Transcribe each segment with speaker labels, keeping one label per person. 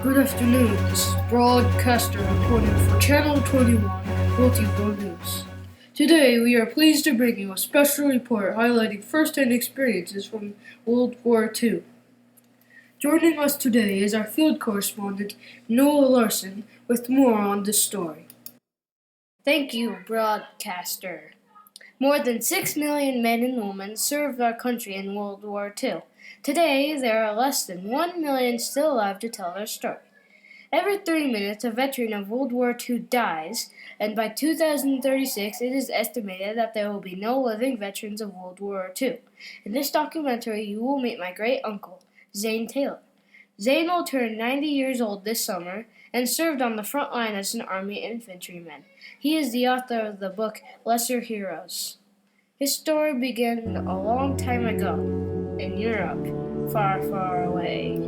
Speaker 1: Good afternoon. This is broadcaster reporting for Channel 21 Multiple News. Today, we are pleased to bring you a special report highlighting first-hand experiences from World War II. Joining us today is our field correspondent, Noah Larson, with more on this story.
Speaker 2: Thank you, broadcaster. More than 6 million men and women served our country in World War II. Today, there are less than 1 million still alive to tell their story. Every 3 minutes, a veteran of World War II dies, and by 2036, it is estimated that there will be no living veterans of World War II. In this documentary, you will meet my great-uncle, Zane Taylor. Zane will turn 90 years old this summer and served on the front line as an Army infantryman. He is the author of the book Lesser Heroes. His story began a long time ago in Europe, far, far away.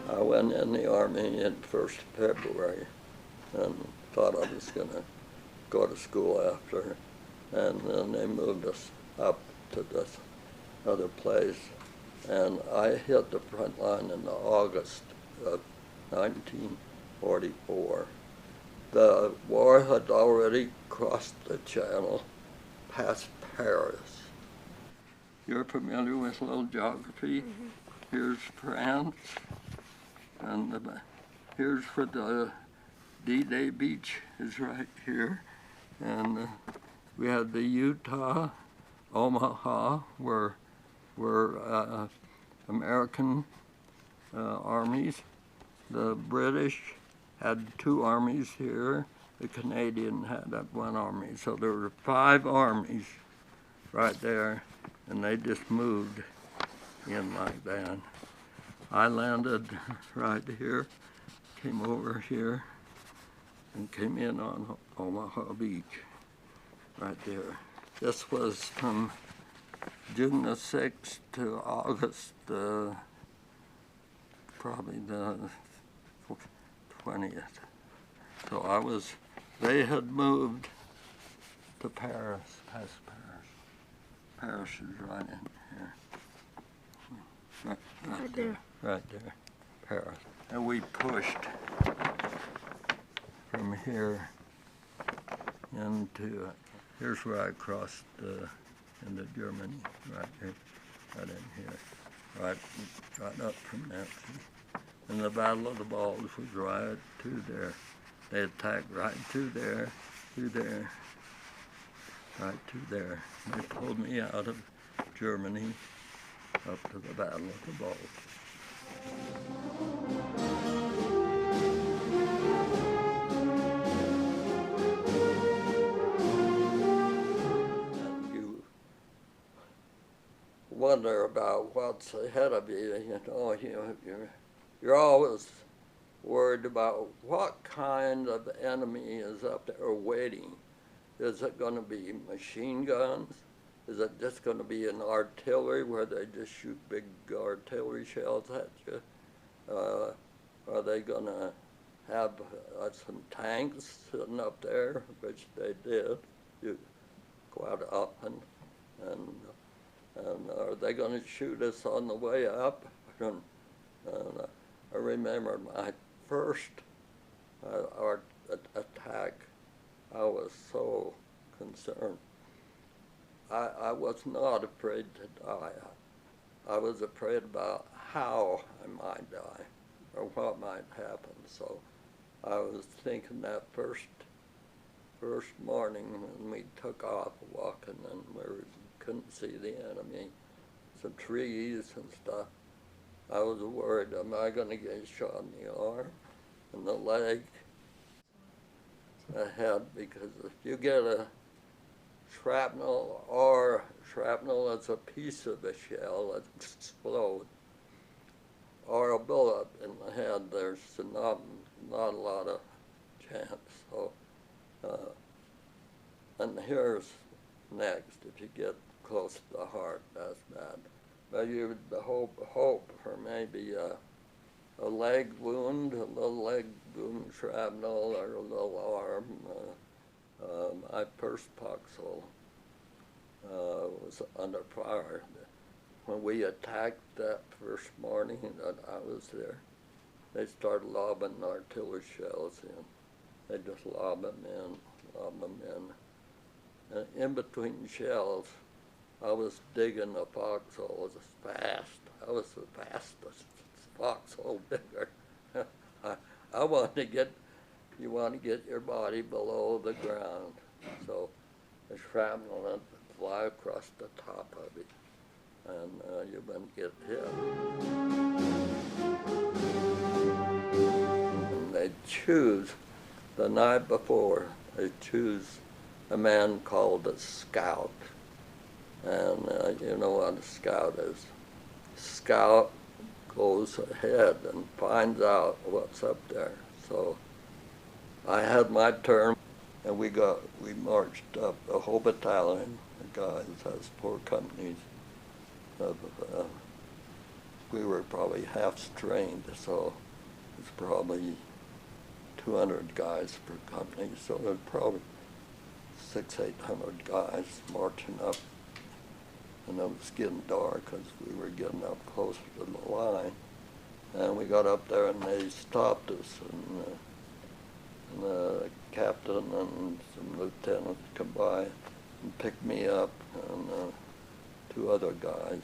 Speaker 3: I went in the Army in 1st February and thought I was going to go to school after, and then they moved us up to this other place, and I hit the front line in August of 1944. The war had already crossed the channel past Paris. You're familiar with a little geography? Mm-hmm. Here's France. And here's where the D-Day beach is right here. And we had the Utah, Omaha, were American armies. The British had 2 armies here. The Canadian had that 1 army. So there were 5 armies right there, and they just moved in like that. I landed right here, came over here, and came in on Omaha Beach, right there. This was from June the 6th to August probably the 20th. So they had moved to Paris, past Paris. Paris is right in here. Right there. Right there, Paris. And we pushed from here into, here's where I crossed into Germany, right here, right in here, right up from that. And the Battle of the Bulge was right through there. They attacked right through there, right through there. They pulled me out of Germany up to the Battle of the Bulge. And you wonder about what's ahead of you. You're always worried about what kind of enemy is up there waiting. Is it going to be machine guns? Is it just going to be an artillery where they just shoot big artillery shells at you? Are they going to have some tanks sitting up there, which they did quite often? And are they going to shoot us on the way up? And I remember my first attack. I was so concerned. I was not afraid to die. I was afraid about how I might die or what might happen. So I was thinking that first morning when we took off walking and we couldn't see the enemy, some trees and stuff, I was worried, am I going to get shot in the arm and the leg, the head? Because if you get a shrapnel is a piece of a shell that explodes, or a bullet in the head, there's not a lot of chance. So, and here's next, if you get close to the heart, that's bad. But you would hope for maybe a leg wound, a little leg wound shrapnel, or a little arm. My first foxhole was under fire. When we attacked that first morning that I was there, they started lobbing artillery shells in. They just lob them in. And in between shells, I was digging the foxholes fast. I was the fastest foxhole digger. I wanted to get, you want to get your body below the ground. So the shrapnel would fly across the top of it, and you wouldn't get hit. And they'd choose, the night before, they'd choose a man called a scout. And you know what a scout is. Scout goes ahead and finds out what's up there. So I had my turn, and we marched up, a whole battalion of guys, has 4 companies. We were probably half trained, so it's probably 200 guys per company, so there's probably 600-800 guys marching up. And it was getting dark because we were getting up closer to the line. And we got up there and they stopped us, and the captain and some lieutenants come by and picked me up, and 2 other guys,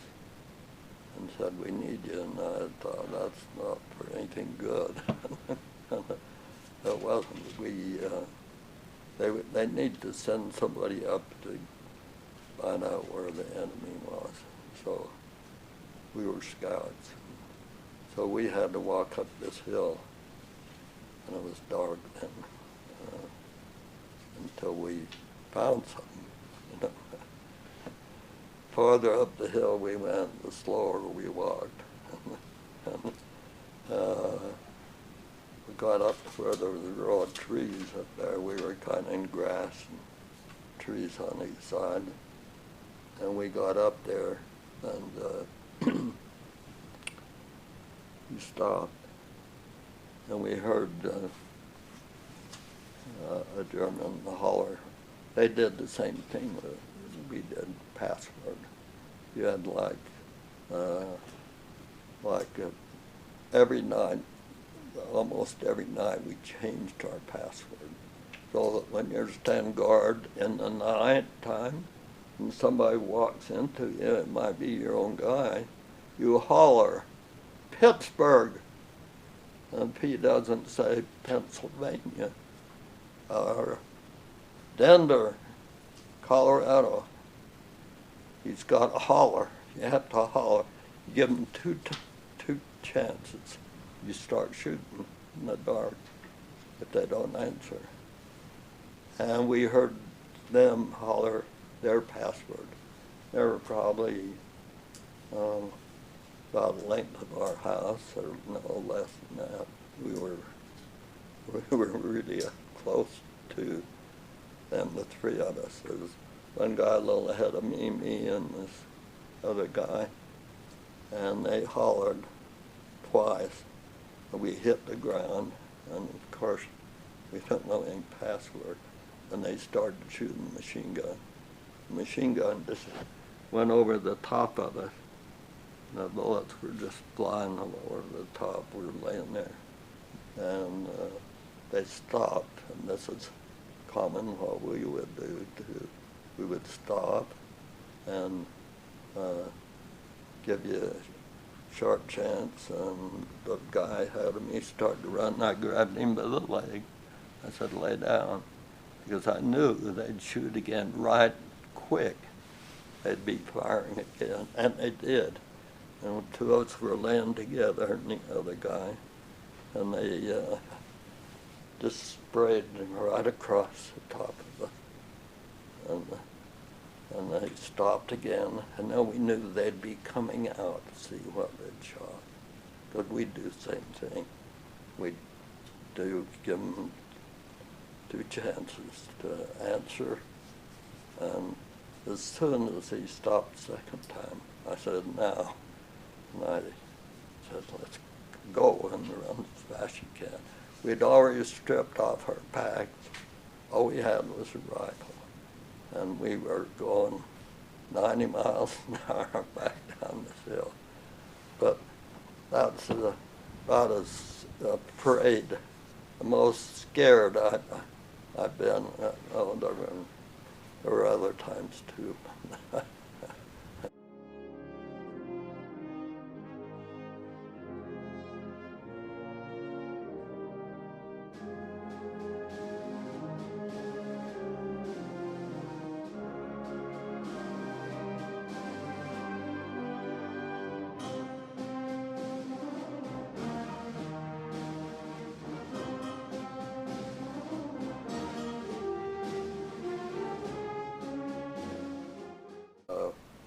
Speaker 3: and said, we need you. And I thought, that's not for anything good. It wasn't. They need to send somebody up to find out where the enemy was. So we were scouts. So we had to walk up this hill, and it was dark then, until we found something. You know. Farther up the hill we went, the slower we walked. We got up where there was a row of trees up there. We were kind of in grass and trees on each side. And we got up there, and we stopped, and we heard a German holler. They did the same thing that we did, password. You had every night, almost every night, we changed our password. So that when you're standing guard in the night time, and somebody walks into you, it might be your own guy, you holler, Pittsburgh. And if he doesn't say Pennsylvania, or Denver, Colorado, he's got to holler. You have to holler. You give him two chances. You start shooting in the dark if they don't answer. And we heard them holler their password. They were probably about the length of our house, or no less than that. We were really close to them, the 3 of us. There was one guy a little ahead of me and this other guy, and they hollered twice, and we hit the ground, and of course we don't know any password, and they started shooting machine gun. The machine gun just went over the top of us, The bullets were just flying all over the top. We were laying there. And they stopped, and this is common what we would do too. We would stop and give you a short chance, and the guy ahead of me started to run, and I grabbed him by the leg. I said, lay down, because I knew they'd shoot again right quick. They'd be firing again, and they did. And two of us were laying together, and the other guy, and they just sprayed right across the top of the, and they stopped again, and then we knew they'd be coming out to see what they'd shot. But we'd do the same thing. We'd give them two chances to answer, and as soon as he stopped the second time, I said, now. And I said, let's go and run as fast as you can. We'd already stripped off our packs. All we had was a rifle. And we were going 90 miles an hour back down this hill. But that's about as afraid, the most scared I've been. Oh, there were other times too.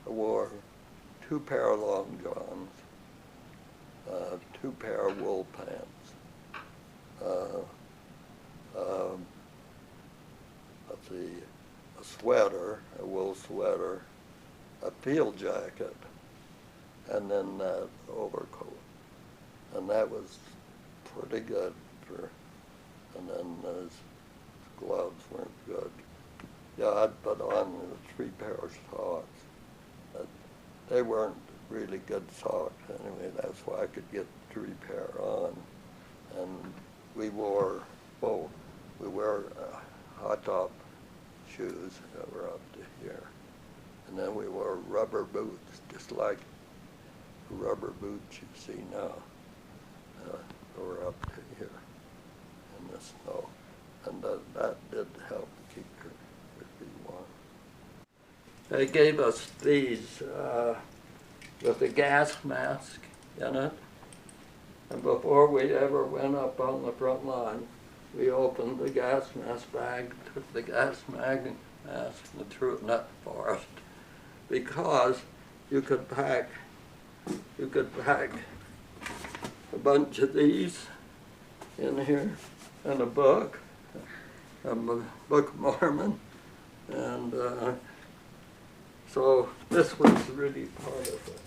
Speaker 3: I wore 2 pair of long johns, 2 pair of wool pants, let's see, a sweater, a wool sweater, a field jacket, and then that overcoat. And that was pretty good and then those gloves weren't good. Yeah, I'd put on 3 pairs of socks. They weren't really good socks anyway. That's why I could get 3 pair on. And we wore high top shoes that were up to here. And then we wore rubber boots, just like the rubber boots you see now. They were up to here in the snow. And that did help keep her warm. They gave us these with a gas mask in it. And before we ever went up on the front line, we opened the gas mask bag, took the gas mask and threw it in that forest. Because you could pack a bunch of these in here and a book of Mormon, and so this was really part of it.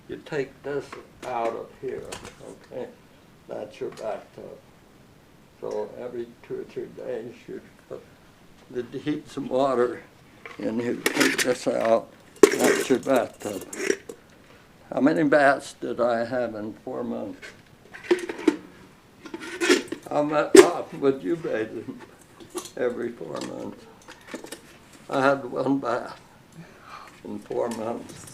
Speaker 3: You take this out of here, okay? That's your bathtub. So every 2 or 3 days you'd heat some water and you take this out. That's your bathtub. How many baths did I have in 4 months? How often would you bathe in every 4 months? I had 1 bath in 4 months.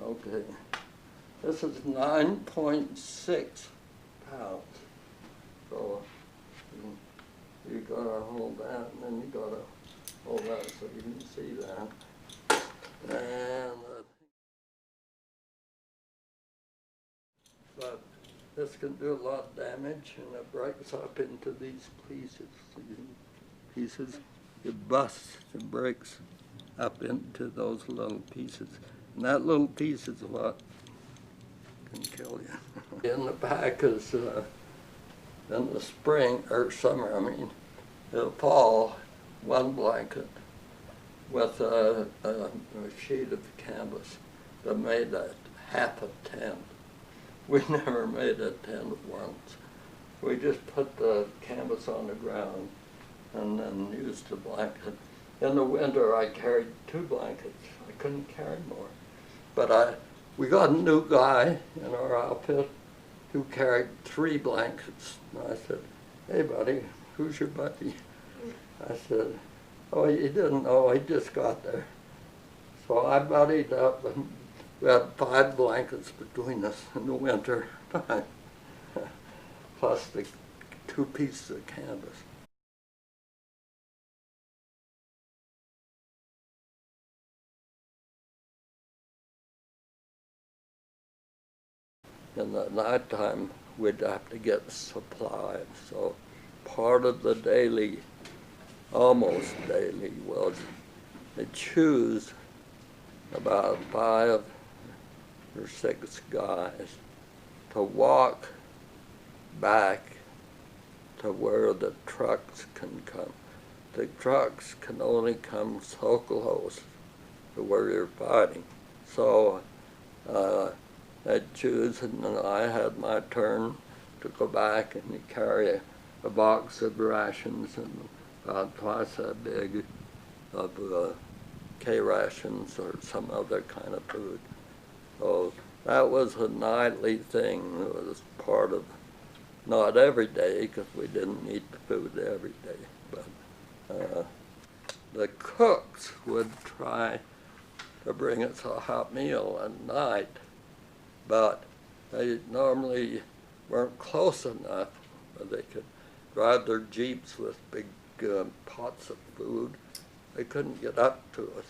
Speaker 3: Okay, this is 9.6 pounds. So you gotta hold that, and then you gotta hold that so you can see that. And but this can do a lot of damage, and it breaks up into these pieces. It busts, it breaks up into those little pieces. And that little piece is what can kill you. In the back is, in the spring, or summer, I mean, the fall, 1 blanket with a sheet of canvas. that made a half a tent. We never made a tent once. We just put the canvas on the ground and then used the blanket. In the winter, I carried 2 blankets. I couldn't carry more. But we got a new guy in our outfit who carried 3 blankets. And I said, "Hey, buddy, who's your buddy?" I said, "Oh, he didn't know, he just got there." So I buddied up, and we had 5 blankets between us in the winter time, plus the 2 pieces of canvas. In the nighttime, we'd have to get supplies. So part of the daily, almost daily, was to choose about 5 or 6 guys to walk back to where the trucks can come. The trucks can only come so close to where you're fighting. So I'd choose, and then I had my turn to go back and carry a box of rations and about twice that big of K rations or some other kind of food. So that was a nightly thing. It was part of, not every day, because we didn't eat food every day, but the cooks would try to bring us a hot meal at night, but they normally weren't close enough where they could drive their jeeps with big pots of food. They couldn't get up to us,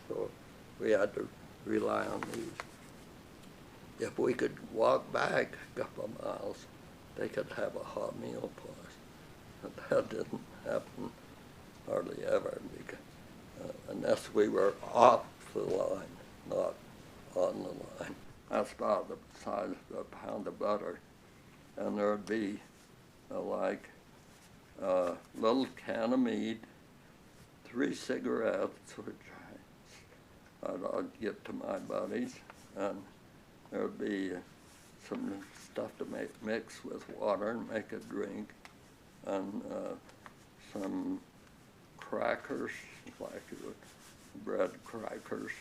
Speaker 3: so we had to rely on these. If we could walk back a couple of miles, they could have a hot meal for us. But that didn't happen hardly ever, because, unless we were off the line, not on the line. That's about the size of a pound of butter. And there would be like a little can of meat, 3 cigarettes, which I'd give to my buddies, and there would be some stuff to mix with water and make a drink, and some crackers, like bread crackers,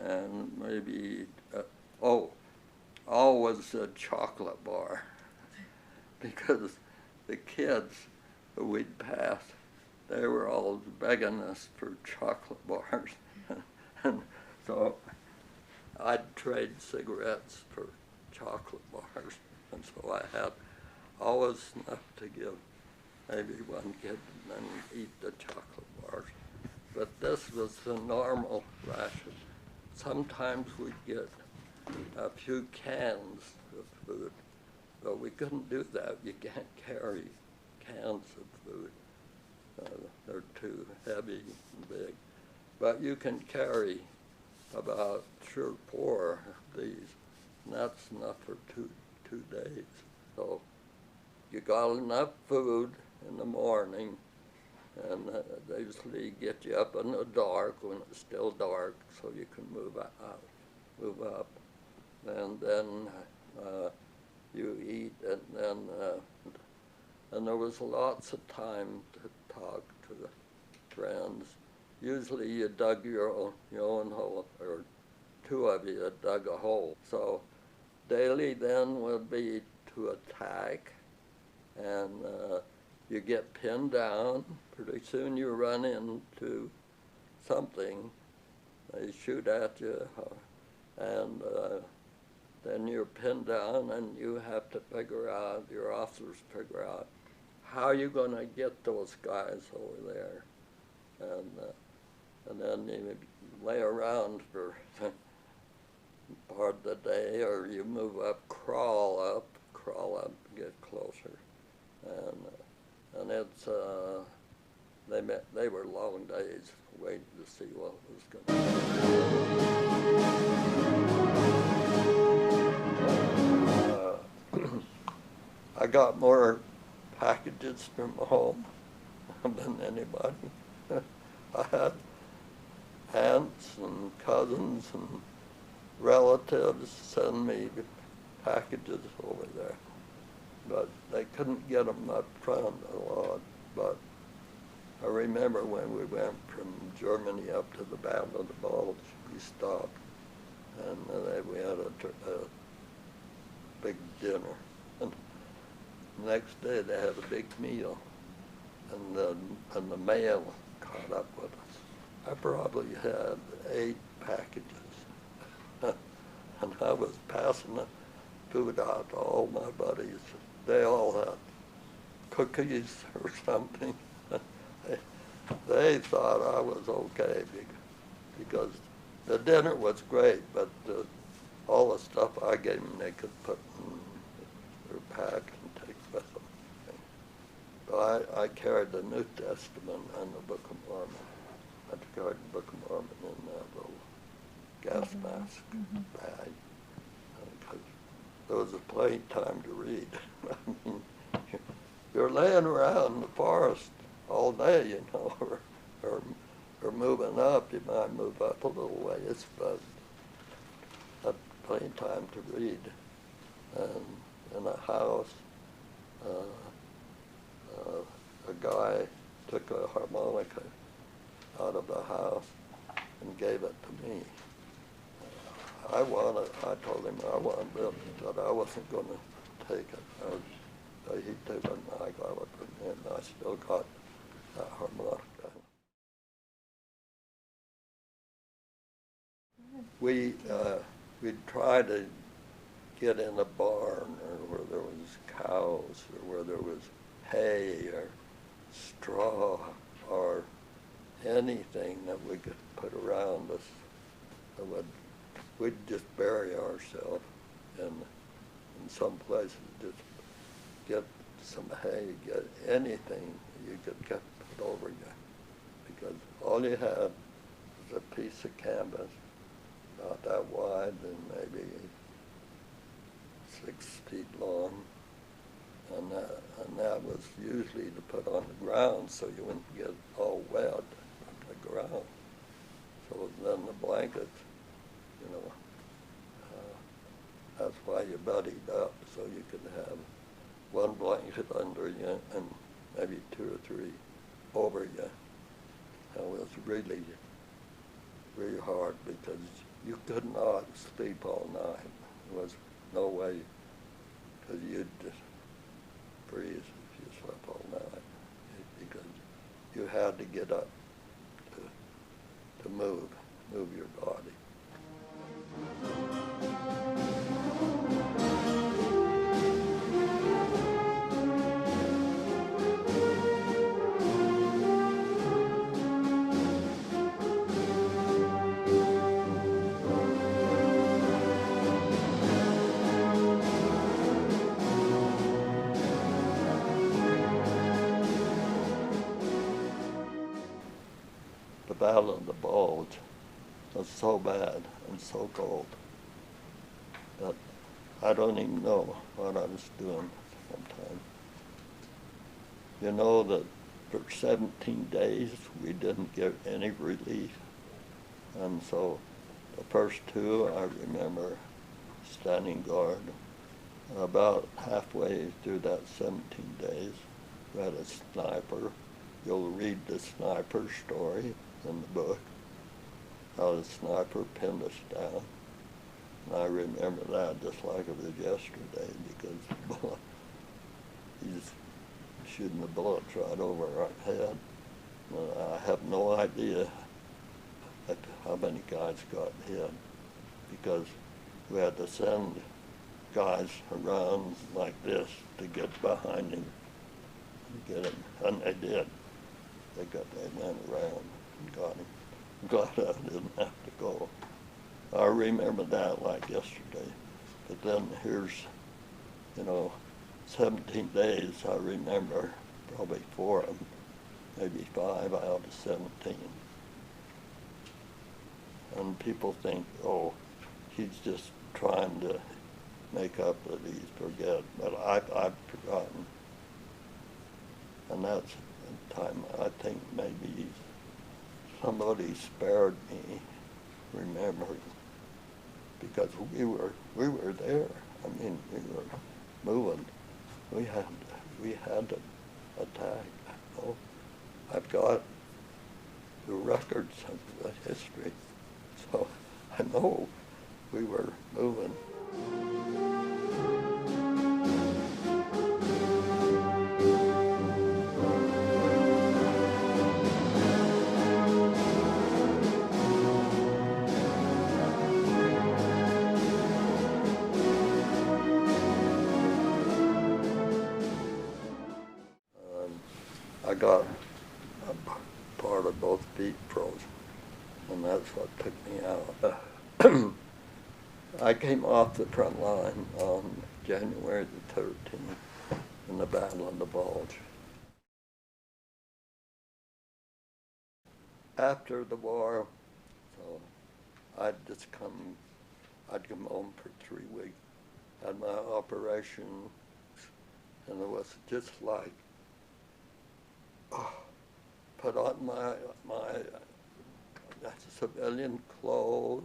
Speaker 3: and maybe, always a chocolate bar, because the kids who we'd pass, they were all begging us for chocolate bars. And so I'd trade cigarettes for chocolate bars, and so I had always enough to give maybe one kid and then eat the chocolate bars. But this was the normal ration. Sometimes we'd get a few cans of food, but we couldn't do that. You can't carry cans of food. They're too heavy and big. But you can carry about 3 or 4 of these, and that's enough for two days. So you got enough food in the morning, and they usually get you up in the dark when it's still dark, so you can move up, and then you eat, and there was lots of time to talk to the friends. Usually you dug your own hole, or 2 of you dug a hole. So daily then would be to attack, and you get pinned down. Pretty soon you run into something. They shoot at you, and then you're pinned down, and you have to figure out, your officers figure out, how you're going to get those guys over there. And then you lay around for part of the day, or you move up, crawl up, get closer. And it's, they were long days waiting to see what was going on. I got more packages from home than anybody. I had aunts and cousins and relatives send me packages over there, but they couldn't get them up front a lot. But I remember when we went from Germany up to the Battle of the Bulge, we stopped, and we had a big dinner. And the next day they had a big meal, and the mail caught up with us. I probably had 8 packages, and I was passing the food out to all my buddies. They all had cookies or something. They thought I was okay because the dinner was great, but all the stuff I gave them they could put in their pack and take with them. So I carried the New Testament and the Book of Mormon. I carried the Book of Mormon in that little gas mask bag, because there was plenty of time to read. I mean, you're laying around in the forest all day, you know, or moving up. You might move up a little ways, but had plenty of time to read. And in a house, a guy took a harmonica out of the house and gave it to me. I told him I wanted it, but I wasn't going to take it. He took it and I got it from him. I still got that harmonica. We'd try to get in a barn or where there was cows or where there was hay or straw or anything that we could put around us. We'd just bury ourselves in some places, just get some hay, get anything you could get put over you, because all you had was a piece of canvas about that wide and maybe 6 feet long, and that was usually to put on the ground so you wouldn't get all wet on the ground. So then the blankets, you know, that's why you buddied up, so you could have one blanket under you and maybe 2 or 3 over you. It was really, really hard because you could not sleep all night. There was no way, because you'd just freeze if you slept all night, because you had to get up to move your body. The Battle of the Bulge was so bad and so cold that I don't even know what I was doing sometimes. You know that for 17 days we didn't get any relief. And so the first 2, I remember standing guard. About halfway through that 17 days, we had a sniper. You'll read the sniper story in the book, how the sniper pinned us down. And I remember that just like it was yesterday, because he's shooting the bullets right over our head. And I have no idea how many guys got hit, because we had to send guys around like this to get behind him and get him, and they did. They went around and got him. I'm glad I didn't have to go. I remember that like yesterday. But then here's, 17 days I remember, probably 4 of them, maybe 5 out of 17. And people think, oh, he's just trying to make up that he's forget, but I've forgotten. And that's the time I think maybe somebody spared me remembering. because we were there. I mean, we were moving. We had to attack. Oh, I've got the records of the history, so I know we were moving. I got a part of both feet frozen, and that's what took me out. I came off the front line on January the 13th in the Battle of the Bulge. After the war, so I'd come home for 3 weeks, had my operation, and it was just like, put on my civilian clothes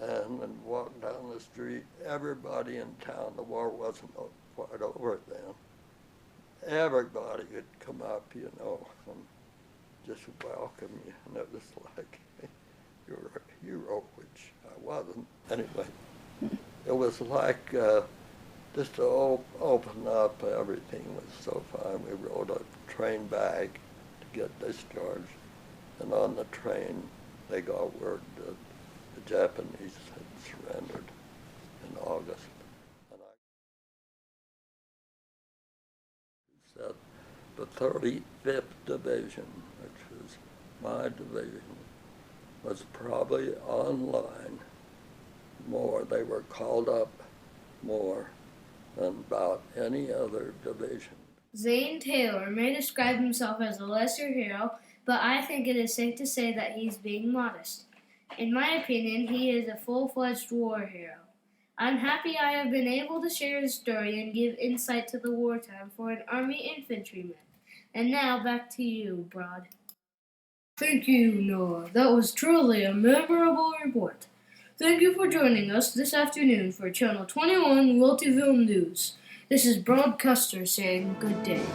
Speaker 3: and walk down the street. Everybody in town, the war wasn't quite over then. Everybody would come up, you know, and just welcome you, and it was like you're a hero, which I wasn't. Anyway, it was like just to open up, everything was so fine. We rode a train back to get discharged, and on the train they got word that the Japanese had surrendered in August. And I said the 35th Division, which was my division, was probably online more. They were called up more than about any other division.
Speaker 2: Zane Taylor may describe himself as a lesser hero, but I think it is safe to say that he's being modest. In my opinion, he is a full-fledged war hero. I'm happy I have been able to share his story and give insight to the wartime for an Army infantryman. And now back to you, Broad.
Speaker 1: Thank you, Noah. That was truly a memorable report. Thank you for joining us this afternoon for Channel 21 Wiltyville News. This is Broadcaster saying good day.